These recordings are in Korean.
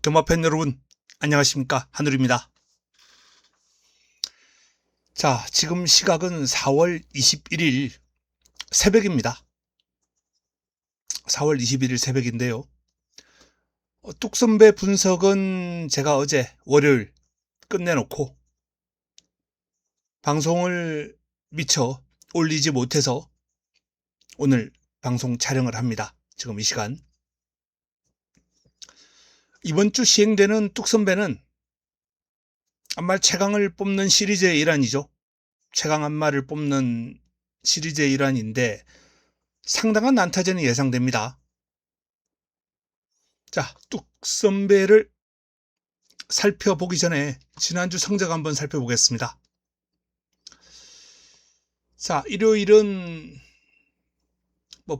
경마팬 여러분, 안녕하십니까? 한울입니다. 자, 지금 시각은 4월 21일 새벽입니다. 4월 21일 새벽인데요. 뚝선배 분석은 제가 어제 월요일 끝내놓고 방송을 미처 올리지 못해서 오늘 방송 촬영을 합니다. 지금 이 시간. 이번 주 시행되는 뚝선배는 안말 최강을 뽑는 시리즈의 일환이죠. 최강 안말을 뽑는 시리즈의 일환인데 상당한 난타전이 예상됩니다. 자, 뚝선배를 살펴보기 전에 지난주 성적 한번 살펴보겠습니다. 자, 일요일은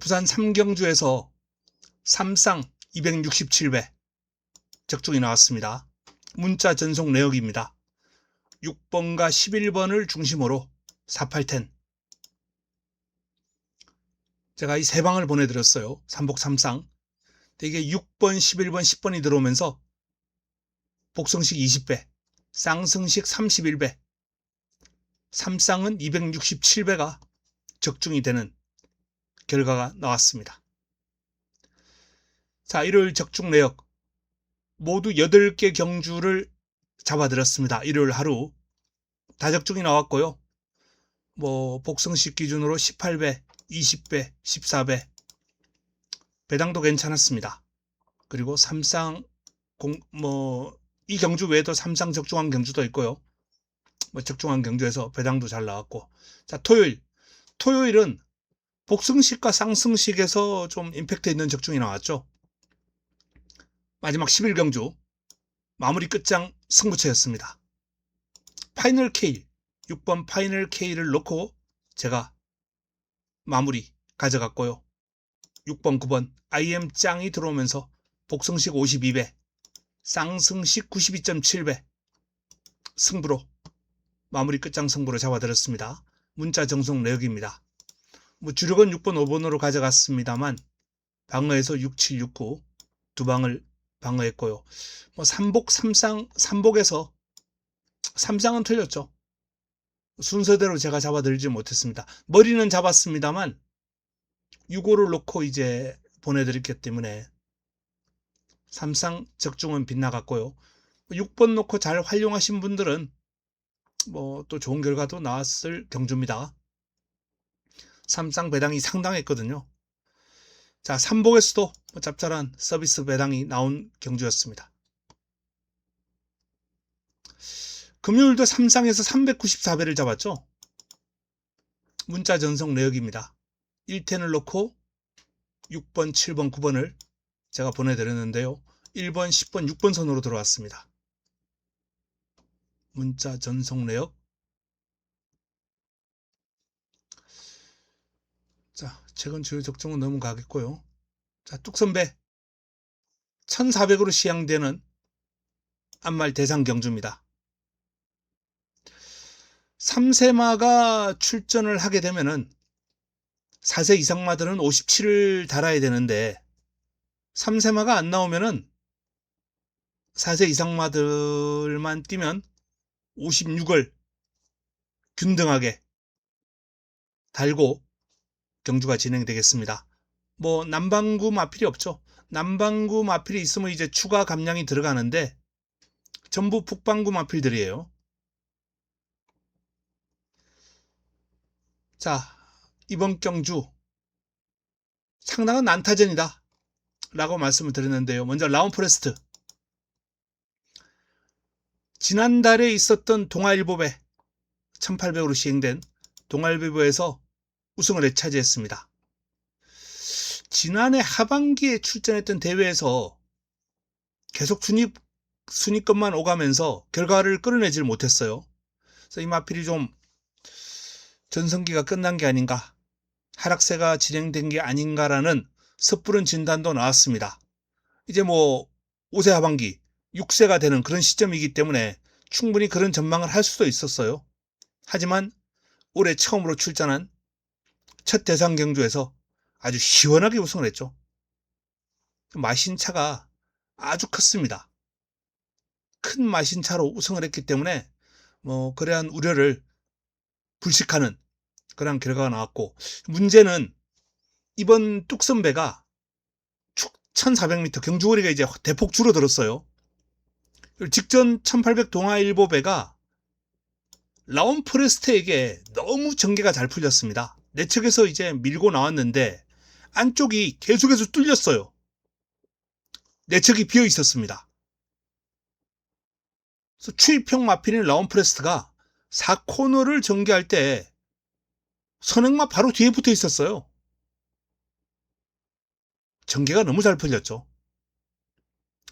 부산 삼경주에서 삼상 267배 적중이 나왔습니다. 문자 전송 내역입니다. 6번과 11번을 중심으로 4810. 제가 이 세 방을 보내드렸어요. 삼복 삼상. 이게 6번, 11번, 10번이 들어오면서 복성식 20배, 쌍승식 31배, 삼쌍은 267배가 적중이 되는 결과가 나왔습니다. 자, 일요일 적중 내역 모두 8개 경주를 잡아드렸습니다. 일요일 하루 다 적중이 나왔고요. 복성식 기준으로 18배, 20배, 14배 배당도 괜찮았습니다. 그리고 삼쌍 이 경주 외에도 삼상 적중한 경주도 있고요. 적중한 경주에서 배당도 잘 나왔고. 자, 토요일은 복승식과 쌍승식에서 좀 임팩트 있는 적중이 나왔죠. 마지막 11경주 마무리 끝장 승부처였습니다. 파이널 K, 6번 파이널 K를 놓고 제가 마무리 가져갔고요. 6번, 9번 IM 짱이 들어오면서 복승식 52배, 쌍승식 92.7배 승부로 마무리 끝장 승부로 잡아드렸습니다. 문자 정송 내역입니다. 주력은 6번, 5번으로 가져갔습니다만 방어에서 6, 7, 6, 9 두 방을 방어했고요. 삼복, 삼복에서 삼상은 틀렸죠. 순서대로 제가 잡아들지 못했습니다. 머리는 잡았습니다만 6호를 놓고 이제 보내드렸기 때문에 삼상 적중은 빗나갔고요. 6번 놓고 잘 활용하신 분들은 또 좋은 결과도 나왔을 경주입니다. 삼상 배당이 상당했거든요. 자, 삼복에서도 짭짤한 서비스 배당이 나온 경주였습니다. 금요일도 삼상에서 394배를 잡았죠. 문자 전송 내역입니다. 1텐을 놓고 6번, 7번, 9번을 제가 보내드렸는데요. 1번, 10번, 6번 선으로 들어왔습니다. 문자 전송 내역. 자, 최근 주요 적중은 너무 가겠고요. 자, 뚝선배 1400으로 시향되는 안말 대상 경주입니다. 3세마가 출전을 하게 되면은 4세 이상마들은 57을 달아야 되는데 3세마가 안 나오면은 4세 이상마들만 뛰면 56을 균등하게 달고 경주가 진행되겠습니다. 남방구 마필이 없죠. 남방구 마필이 있으면 이제 추가 감량이 들어가는데 전부 북방구 마필들이에요. 자, 이번 경주 상당한 난타전이다 라고 말씀을 드렸는데요. 먼저 라운포레스트. 지난달에 있었던 동아일보배 1800으로 시행된 동아일보에서 우승을 차지했습니다. 지난해 하반기에 출전했던 대회에서 계속 순위권만 오가면서 결과를 끌어내질 못했어요. 그래서 이 마필이 좀 전성기가 끝난 게 아닌가, 하락세가 진행된 게 아닌가라는 섣부른 진단도 나왔습니다. 이제 5세 하반기 6세가 되는 그런 시점이기 때문에 충분히 그런 전망을 할 수도 있었어요. 하지만 올해 처음으로 출전한 첫 대상 경주에서 아주 시원하게 우승을 했죠. 마신차가 아주 컸습니다. 큰 마신차로 우승을 했기 때문에 그러한 우려를 불식하는 그런 결과가 나왔고, 문제는 이번 뚝섬배가 1400m 경주거리가 이제 대폭 줄어들었어요. 직전 1800 동아일보배가 라온 포레스트에게 너무 전개가 잘 풀렸습니다. 내측에서 이제 밀고 나왔는데 안쪽이 계속해서 뚫렸어요. 내측이 비어 있었습니다. 그래서 추입형 마필인 라온 포레스트가 4코너를 전개할 때 선행마 바로 뒤에 붙어 있었어요. 전개가 너무 잘 풀렸죠.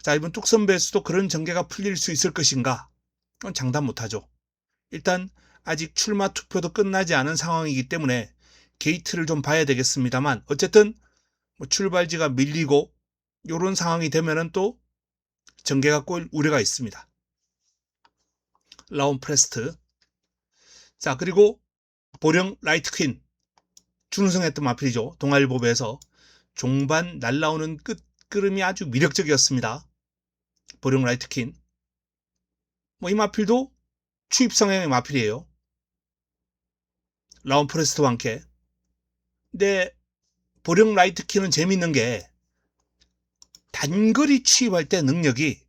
자, 이번 뚝섬배에서도 그런 전개가 풀릴 수 있을 것인가? 그건 장담 못하죠. 일단 아직 출마 투표도 끝나지 않은 상황이기 때문에 게이트를 좀 봐야 되겠습니다만, 어쨌든 출발지가 밀리고 이런 상황이 되면은 또 전개가 꼬일 우려가 있습니다. 라온 프레스트. 자, 그리고 보령 라이트 퀸, 준우승했던 마필이죠. 동아일보배에서 종반 날라오는 끝걸음이 아주 미력적이었습니다. 보령 라이트 퀸. 이 마필도 추입 성향의 마필이에요. 라온 프레스트와 함께. 근데 보령 라이트 퀸은 재밌는 게 단거리 추입할 때 능력이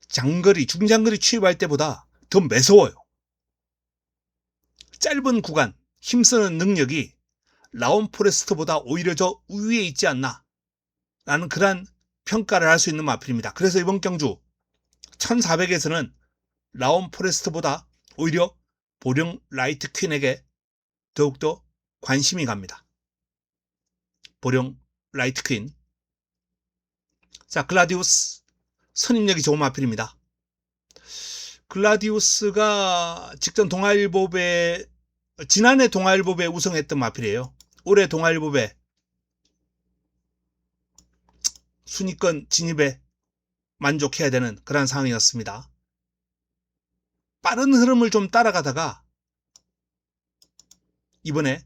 장거리, 중장거리 추입할 때보다 더 매서워요. 짧은 구간 힘쓰는 능력이 라온 포레스트보다 오히려 저 위에 있지 않나 라는 그런 평가를 할 수 있는 마필입니다. 그래서 이번 경주 1400에서는 라온 포레스트보다 오히려 보령 라이트 퀸에게 더욱더 관심이 갑니다. 보령 라이트 퀸. 자, 글라디우스. 선임력이 좋은 마필입니다. 글라디우스가 직전 동아일보배, 지난해 동아일보배 우승했던 마필이에요. 올해 동아일보배 순위권 진입에 만족해야 되는 그런 상황이었습니다. 빠른 흐름을 좀 따라가다가 이번에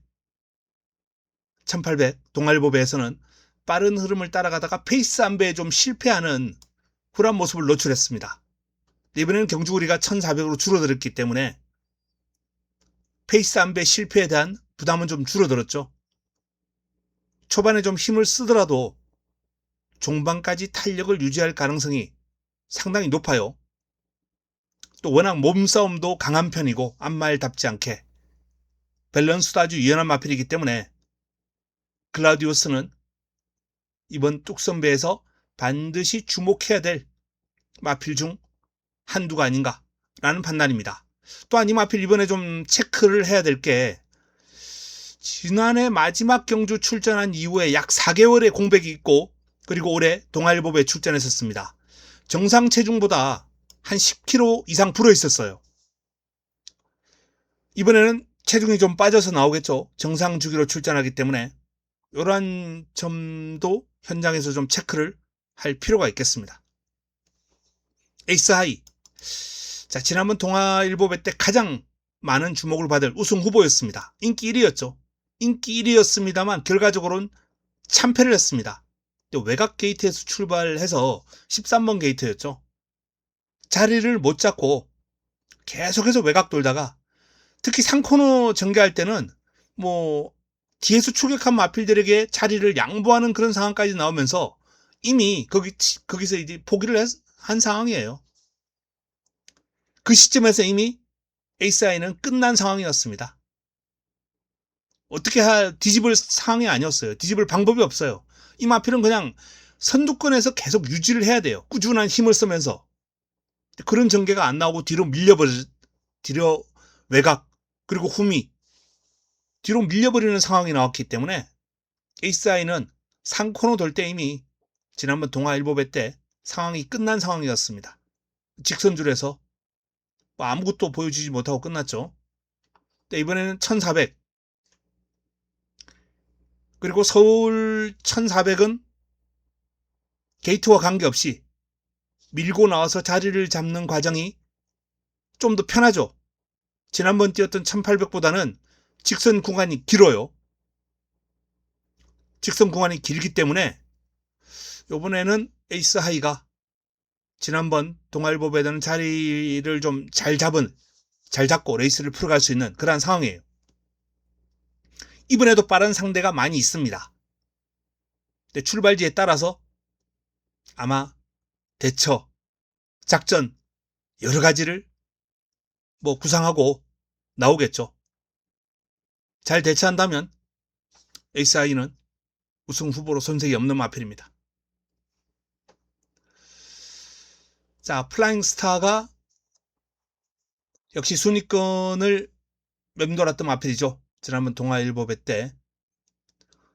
1800 동아일보배에서는 빠른 흐름을 따라가다가 페이스 안배에 좀 실패하는 그런 모습을 노출했습니다. 이번에는 경주거리가 1400으로 줄어들었기 때문에 페이스 안배 실패에 대한 부담은 좀 줄어들었죠. 초반에 좀 힘을 쓰더라도 종반까지 탄력을 유지할 가능성이 상당히 높아요. 또 워낙 몸싸움도 강한 편이고 앞말답지 않게 밸런스도 아주 유연한 마필이기 때문에 글라디우스는 이번 뚝섬배에서 반드시 주목해야 될 마필 중 한두가 아닌가라는 판단입니다. 또한 이 마필 이번에 좀 체크를 해야 될 게, 지난해 마지막 경주 출전한 이후에 약 4개월의 공백이 있고, 그리고 올해 동아일보배에 출전했었습니다. 정상 체중보다 한 10kg 이상 불어 있었어요. 이번에는 체중이 좀 빠져서 나오겠죠. 정상 주기로 출전하기 때문에 이러한 점도 현장에서 좀 체크를 할 필요가 있겠습니다. 에이스 하이. 자, 지난번 동아일보배 때 가장 많은 주목을 받을 우승 후보였습니다. 인기 1위였죠. 인기 1위였습니다만 결과적으로는 참패를 했습니다. 외곽 게이트에서 출발해서 13번 게이트였죠. 자리를 못 잡고 계속해서 외곽 돌다가, 특히 상코너 전개할 때는 뒤에서 추격한 마필들에게 자리를 양보하는 그런 상황까지 나오면서 이미 거기서 이제 포기를 한 상황이에요. 그 시점에서 이미 에이스아이는 끝난 상황이었습니다. 어떻게 뒤집을 상황이 아니었어요. 뒤집을 방법이 없어요. 이 마필은 그냥 선두권에서 계속 유지를 해야 돼요. 꾸준한 힘을 쓰면서. 그런 전개가 안 나오고 뒤로 외곽, 그리고 후미, 뒤로 밀려버리는 상황이 나왔기 때문에 에이스아이는 상코너 돌 때 이미 지난번 동아일보배 때 상황이 끝난 상황이었습니다. 직선줄에서 아무것도 보여주지 못하고 끝났죠. 이번에는 1400, 그리고 서울 1400은 게이트와 관계없이 밀고 나와서 자리를 잡는 과정이 좀 더 편하죠. 지난번 뛰었던 1800보다는 직선 구간이 길어요. 직선 구간이 길기 때문에 이번에는 에이스 하이가 지난번 동아일보 배드는 자리를 좀 잘 잡고 레이스를 풀어갈 수 있는 그러한 상황이에요. 이번에도 빠른 상대가 많이 있습니다. 근데 출발지에 따라서 아마 대처, 작전 여러 가지를 구상하고 나오겠죠. 잘 대처한다면 에이스아이는 우승 후보로 손색이 없는 마필입니다. 자, 플라잉 스타가 역시 순위권을 맴돌았던 마필이죠. 지난번 동아일보배 때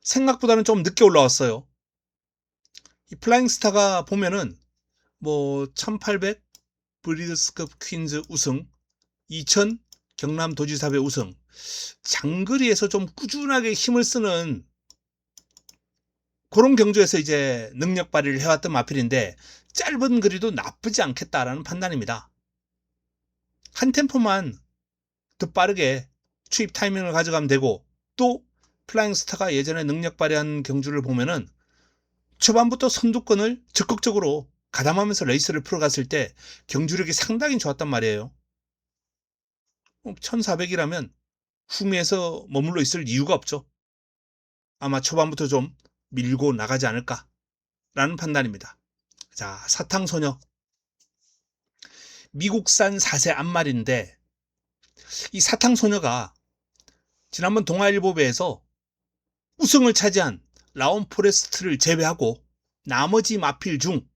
생각보다는 좀 늦게 올라왔어요. 이 플라잉 스타가 보면은 1800 브리드스컵 퀸즈 우승, 2000 경남 도지사배 우승, 장거리에서 좀 꾸준하게 힘을 쓰는 그런 경주에서 이제 능력 발휘를 해왔던 마필인데 짧은 거리도 나쁘지 않겠다라는 판단입니다. 한 템포만 더 빠르게 추입 타이밍을 가져가면 되고, 또 플라잉 스타가 예전에 능력 발휘한 경주를 보면은 초반부터 선두권을 적극적으로 가담하면서 레이스를 풀어갔을 때 경주력이 상당히 좋았단 말이에요. 1400이라면 후미에서 머물러 있을 이유가 없죠. 아마 초반부터 좀 밀고 나가지 않을까라는 판단입니다. 자, 사탕소녀. 미국산 4세 암말인데 이 사탕소녀가 지난번 동아일보배에서 우승을 차지한 라온 포레스트를 제외하고 나머지 마필 중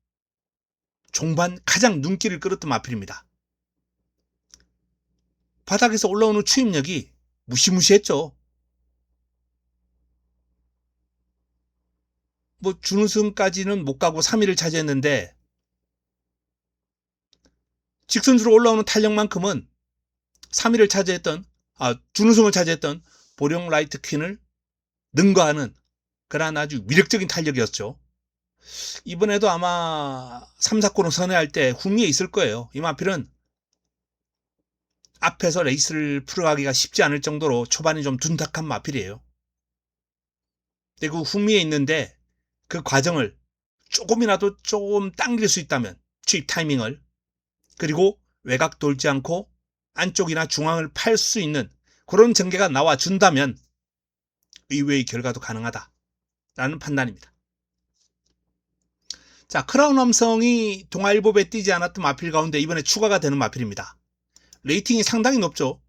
종반 가장 눈길을 끌었던 마필입니다. 바닥에서 올라오는 추임력이 무시무시했죠. 준우승까지는 못 가고 3위를 차지했는데 직선주로 올라오는 탄력만큼은 3위를 차지했던 준우승을 차지했던 보령 라이트 퀸을 능가하는 그러한 아주 위력적인 탄력이었죠. 이번에도 아마 3, 4코너 선회할 때 후미에 있을 거예요. 이 마필은 앞에서 레이스를 풀어가기가 쉽지 않을 정도로 초반이 좀 둔탁한 마필이에요. 근데 그 후미에 있는데 그 과정을 조금이라도 조금 당길 수 있다면 추입 타이밍을, 그리고 외곽 돌지 않고 안쪽이나 중앙을 팔 수 있는 그런 전개가 나와준다면 의외의 결과도 가능하다라는 판단입니다. 자, 크라운 함성이 동아일보배에 뛰지 않았던 마필 가운데 이번에 추가가 되는 마필입니다. 레이팅이 상당히 높죠.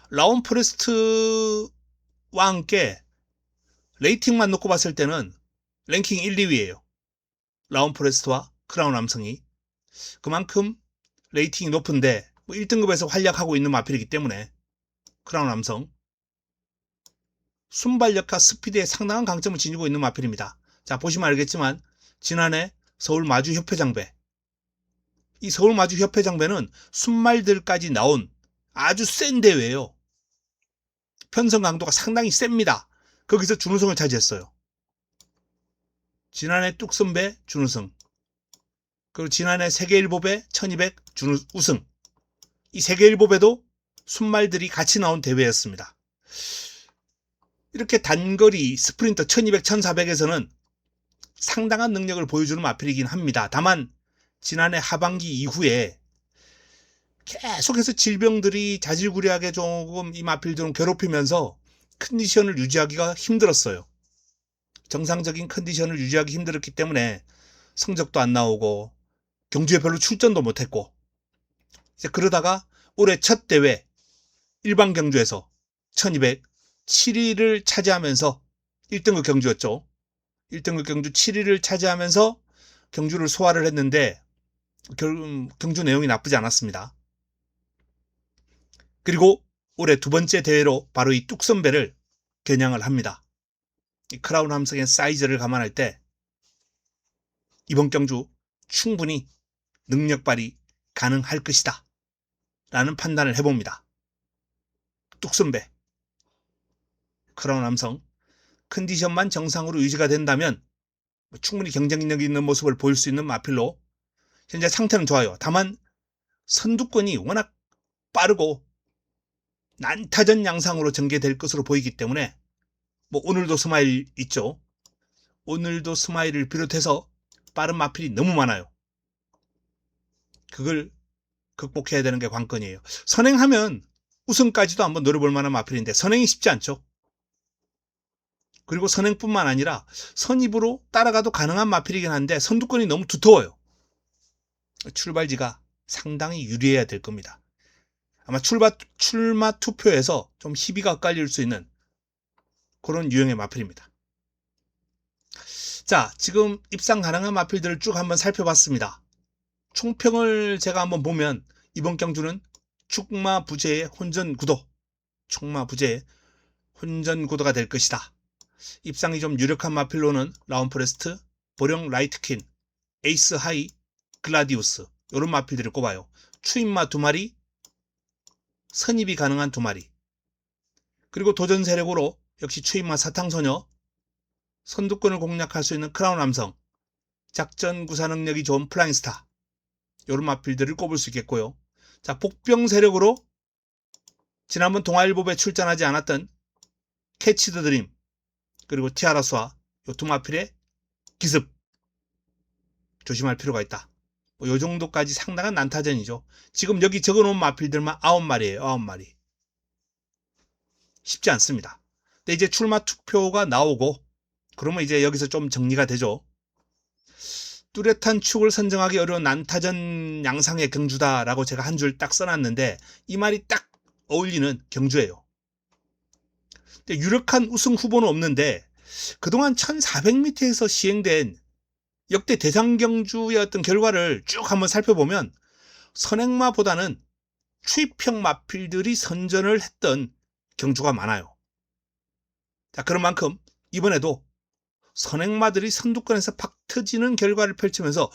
라온 포레스트와 함께 레이팅만 놓고 봤을 때는 랭킹 1, 2위예요. 라온 포레스트와 크라운 함성이. 그만큼 레이팅이 높은데 1등급에서 활약하고 있는 마필이기 때문에 크라운 함성. 순발력과 스피드에 상당한 강점을 지니고 있는 마필입니다. 자, 보시면 알겠지만 지난해 서울 마주 협회장배, 이 서울 마주 협회장배는 순말들까지 나온 아주 센 대회예요. 편성 강도가 상당히 셉니다. 거기서 준우승을 차지했어요. 지난해 뚝선배 준우승, 그리고 지난해 세계일보배 1200 우승, 이 세계일보배도 순말들이 같이 나온 대회였습니다. 이렇게 단거리 스프린터 1200, 1400에서는 상당한 능력을 보여주는 마필이긴 합니다. 다만 지난해 하반기 이후에 계속해서 질병들이 자질구레하게 조금 이 마필들은 괴롭히면서 컨디션을 유지하기가 힘들었어요. 정상적인 컨디션을 유지하기 힘들었기 때문에 성적도 안 나오고 경주에 별로 출전도 못했고, 이제 그러다가 올해 첫 대회 일반 경주에서 1200 7위를 차지하면서 1등급 경주였죠. 1등급 경주 7위를 차지하면서 경주를 소화를 했는데 경주 내용이 나쁘지 않았습니다. 그리고 올해 두 번째 대회로 바로 이 뚝선배를 겨냥을 합니다. 이 크라운 함성의 사이즈를 감안할 때 이번 경주 충분히 능력 발휘 가능할 것이다 라는 판단을 해봅니다. 뚝선배, 크라운 함성, 컨디션만 정상으로 유지가 된다면 충분히 경쟁력 있는 모습을 보일 수 있는 마필로 현재 상태는 좋아요. 다만 선두권이 워낙 빠르고 난타전 양상으로 전개될 것으로 보이기 때문에 오늘도 스마일 있죠. 오늘도 스마일을 비롯해서 빠른 마필이 너무 많아요. 그걸 극복해야 되는 게 관건이에요. 선행하면 우승까지도 한번 노려볼 만한 마필인데 선행이 쉽지 않죠. 그리고 선행뿐만 아니라 선입으로 따라가도 가능한 마필이긴 한데 선두권이 너무 두터워요. 출발지가 상당히 유리해야 될 겁니다. 아마 출마 투표에서 좀 희비가 엇갈릴 수 있는 그런 유형의 마필입니다. 자, 지금 입상 가능한 마필들을 쭉 한번 살펴봤습니다. 총평을 제가 한번 보면 이번 경주는 축마부재의 혼전구도, 축마부재의 혼전구도가 될 것이다. 입상이 좀 유력한 마필로는 라운포레스트, 보령 라이트킨, 에이스 하이, 글라디우스 이런 마필들을 꼽아요. 추임마 2마리, 선입이 가능한 2마리, 그리고 도전 세력으로 역시 추임마 사탕소녀, 선두권을 공략할 수 있는 크라운 암성, 작전 구사 능력이 좋은 플라잉스타 이런 마필들을 꼽을 수 있겠고요. 자, 복병 세력으로 지난번 동아일보에 출전하지 않았던 캐치 더 드림 그리고 티아라수와 이 두 마필의 기습 조심할 필요가 있다. 요 정도까지 상당한 난타전이죠. 지금 여기 적어놓은 마필들만 9마리예요. 9마리. 쉽지 않습니다. 근데 이제 출마 투표가 나오고 그러면 이제 여기서 좀 정리가 되죠. 뚜렷한 축을 선정하기 어려운 난타전 양상의 경주다라고 제가 한 줄 딱 써놨는데 이 말이 딱 어울리는 경주예요. 근데 유력한 우승 후보는 없는데 그동안 1400m에서 시행된 역대 대상 경주의 어떤 결과를 쭉 한번 살펴보면 선행마보다는 추입형 마필들이 선전을 했던 경주가 많아요. 자, 그런 만큼 이번에도 선행마들이 선두권에서 팍 터지는 결과를 펼치면서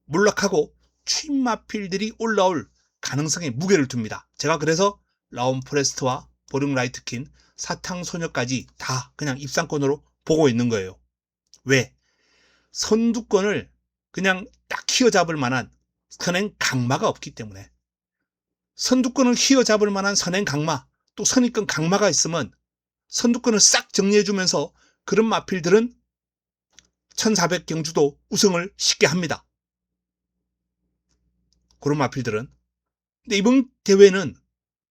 몰락하고 추입마필들이 올라올 가능성에 무게를 둡니다. 제가 그래서 라운포레스트와 보령 라이트킨, 사탕소녀까지 다 그냥 입상권으로 보고 있는 거예요. 왜? 선두권을 그냥 딱 휘어잡을 만한 선행 강마가 없기 때문에. 선두권을 휘어잡을 만한 선행 강마, 또 선입권 강마가 있으면 선두권을 싹 정리해주면서 그런 마필들은 1400 경주도 우승을 쉽게 합니다. 그런 마필들은. 근데 이번 대회는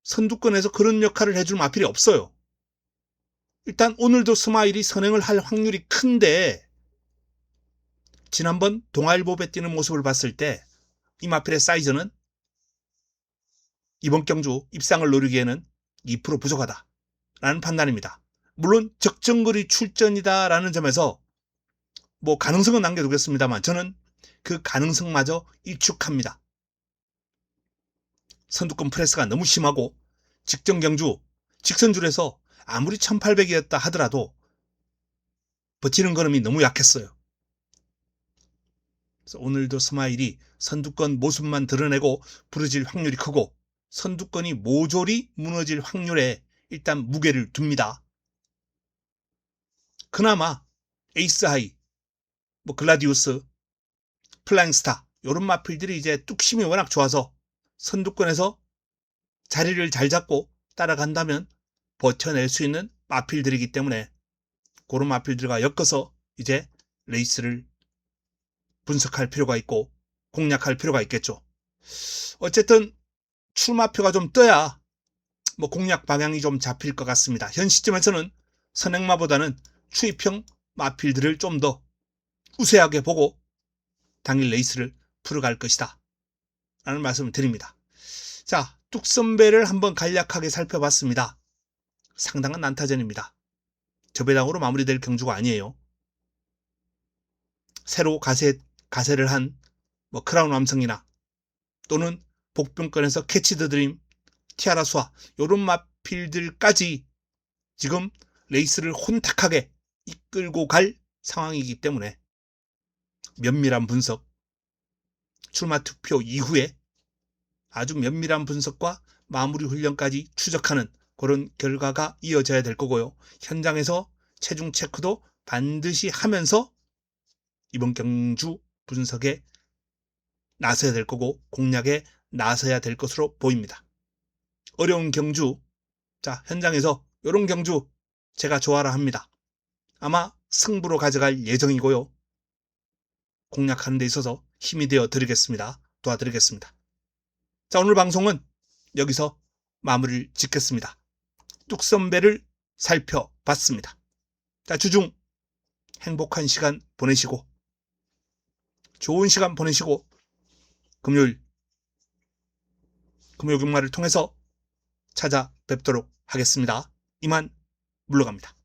선두권에서 그런 역할을 해줄 마필이 없어요. 일단 오늘도 스마일이 선행을 할 확률이 큰데 지난번 동아일보에 뛰는 모습을 봤을 때 이 마필의 사이즈는 이번 경주 입상을 노리기에는 2% 부족하다 라는 판단입니다. 물론 적정거리 출전이다라는 점에서 뭐 가능성은 남겨두겠습니다만 저는 그 가능성마저 일축합니다. 선두권 프레스가 너무 심하고 직전 경주 직선줄에서 아무리 1800이었다 하더라도 버티는 걸음이 너무 약했어요. 그래서 오늘도 스마일이 선두권 모습만 드러내고 부러질 확률이 크고 선두권이 모조리 무너질 확률에 일단 무게를 둡니다. 그나마 에이스 하이, 뭐 글라디우스, 플라잉스타 이런 마필들이 이제 뚝심이 워낙 좋아서 선두권에서 자리를 잘 잡고 따라간다면 버텨낼 수 있는 마필들이기 때문에 그런 마필들과 엮어서 이제 레이스를 분석할 필요가 있고 공략할 필요가 있겠죠. 어쨌든 출마표가 좀 떠야 뭐 공략 방향이 좀 잡힐 것 같습니다. 현 시점에서는 선행마보다는 추입형 마필들을 좀 더 우세하게 보고 당일 레이스를 풀어갈 것이다 라는 말씀을 드립니다. 자, 뚝선배를 한번 간략하게 살펴봤습니다. 상당한 난타전입니다. 저배당으로 마무리될 경주가 아니에요. 새로 가세를 한 뭐 크라운 암성이나 또는 복병권에서 캐치 더 드림, 티아라 수아 이런 마필들까지 지금 레이스를 혼탁하게 이끌고 갈 상황이기 때문에 면밀한 분석, 출마 투표 이후에 아주 면밀한 분석과 마무리 훈련까지 추적하는 그런 결과가 이어져야 될 거고요. 현장에서 체중 체크도 반드시 하면서 이번 경주 분석에 나서야 될 거고 공략에 나서야 될 것으로 보입니다. 어려운 경주, 자, 현장에서 이런 경주 제가 좋아라 합니다. 아마 승부로 가져갈 예정이고요. 공략하는 데 있어서 힘이 되어 드리겠습니다. 도와드리겠습니다. 자, 오늘 방송은 여기서 마무리를 짓겠습니다. 뚝선배를 살펴봤습니다. 자, 주중 행복한 시간 보내시고 좋은 시간 보내시고 금요일 금요일마를 통해서 찾아뵙도록 하겠습니다. 이만 물러갑니다.